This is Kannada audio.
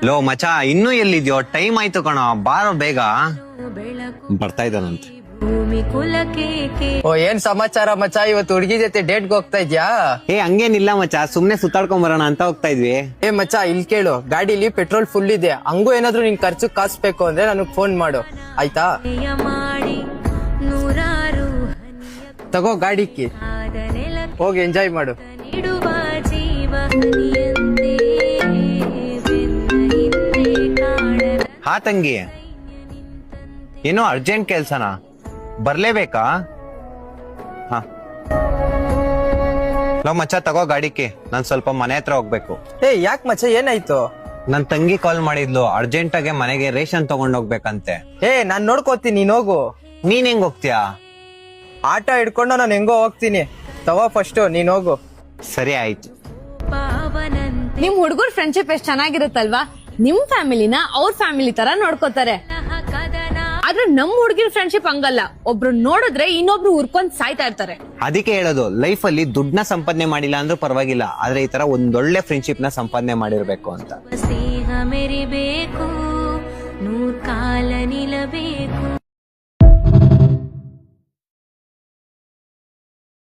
ಲೋ ಮಚಾ ಇನ್ನೂ ಎಲ್ಲಿದ್ಯೋ? ಟೈಮ್ ಆಯ್ತು ಕಣ, ಬಾರೋ ಬೇಗ. ಬರ್ತಾ ಇದ್ದಾನಂತೆ. ಓ ಏನ್ ಸಮಾಚಾರ ಮಚ್ಚಾ? ಇವತ್ತು ಹುಡುಗಿ ಜೊತೆ ಡೇಟ್ಗೆ ಹೋಗ್ತಾ ಇದ್ಯಾ? ಹಂಗೇನಿಲ್ಲ ಮಚಾ, ಸುಮ್ನೆ ಸುತ್ತಾಡ್ಕೊಂಡ್ ಬರೋಣ ಅಂತ ಹೋಗ್ತಾ ಇದ್ವಿ. ಮಚ್ಚಾ ಇಲ್ಲಿ ಕೇಳು, ಗಾಡಿಲಿ ಪೆಟ್ರೋಲ್ ಫುಲ್ ಇದೆ. ಹಂಗೂ ಏನಾದ್ರು ನಿನ್ ಖರ್ಚು ಕಾಸ್ಬೇಕು ಅಂದ್ರೆ ನನಗ್ ಫೋನ್ ಮಾಡು ಆಯ್ತಾ? ತಗೋ ಗಾಡಿಕ್ಕೆ ಹೋಗಿ ಎಂಜಾಯ್ ಮಾಡು. ಹಾ ತಂಗಿ, ಏನೋ ಅರ್ಜೆಂಟ್ ಕೆಲ್ಸನಾ? ಬರ್ಲೇಬೇಕಾ? ಹಾ ಲೋ ಮಚ್ಚಾ ತಗೋ ಗಾಡಿಕೆ, ನಾನ್ ಸ್ವಲ್ಪ ಮನೆ ಹತ್ರ ಹೋಗ್ಬೇಕು. ಯಾಕ್ ಮಚ್ಚಾ ಏನಾಯ್ತು? ನನ್ ತಂಗಿ ಕಾಲ್ ಮಾಡಿದ್ಲು, ಅರ್ಜೆಂಟ್ ಆಗಿ ಮನೆಗೆ ರೇಷನ್ ತಗೊಂಡ್ ಹೋಗ್ಬೇಕಂತೆ. ನಾನ್ ನೋಡ್ಕೋತೀನಿ, ನೀನ್ ಹೋಗು. ನೀನ್ ಹೆಂಗ್ ಹೋಗ್ತೀಯಾ? ಆಟ ಹಿಡ್ಕೊಂಡು ನಾನು ಹೆಂಗೋ ಹೋಗ್ತೀನಿ. ತಗೋ ಫಸ್ಟ್ ನೀನ್ ಹೋಗು. ಸರಿ ಆಯ್ತು. ನಿಮ್ ಹುಡುಗರ್ ಫ್ರೆಂಡ್ಶಿಪ್ ಎಷ್ಟ್ ಚೆನ್ನಾಗಿರುತ್ತಲ್ವಾ? ನಿಮ್ ಫ್ಯಾಮಿಲಿನ ಅವ್ರ ಫ್ಯಾಮಿಲಿ ತರ ನೋಡ್ಕೋತಾರೆ. ಆದ್ರೆ ನಮ್ ಹುಡುಗಿರ್ ಫ್ರೆಂಡ್ಶಿಪ್ ಹಂಗಲ್ಲ, ಒಬ್ರು ನೋಡಿದ್ರೆ ಇನ್ನೊಬ್ರು ಉರ್ಕೊಂಡ್ ಸಾಯ್ತಾ ಇರ್ತಾರೆ. ಅದಕ್ಕೆ ಹೇಳೋದು, ಲೈಫ್ ಅಲ್ಲಿ ದುಡ್ಡನ್ನ ಸಂಪಾದನೆ ಮಾಡಿಲ್ಲ ಅಂದ್ರೂ ಪರವಾಗಿಲ್ಲ, ಆದ್ರೆ ಈ ತರ ಒಂದೊಳ್ಳೆ ಫ್ರೆಂಡ್ಶಿಪ್ ನ ಸಂಪಾದನೆ ಮಾಡಿರ್ಬೇಕು ಅಂತ. ಸ್ನೇಹ ಮೆರಿಬೇಕು, ನೂರ್ ಕಾಲ ನಿಲ್ಲಬೇಕು.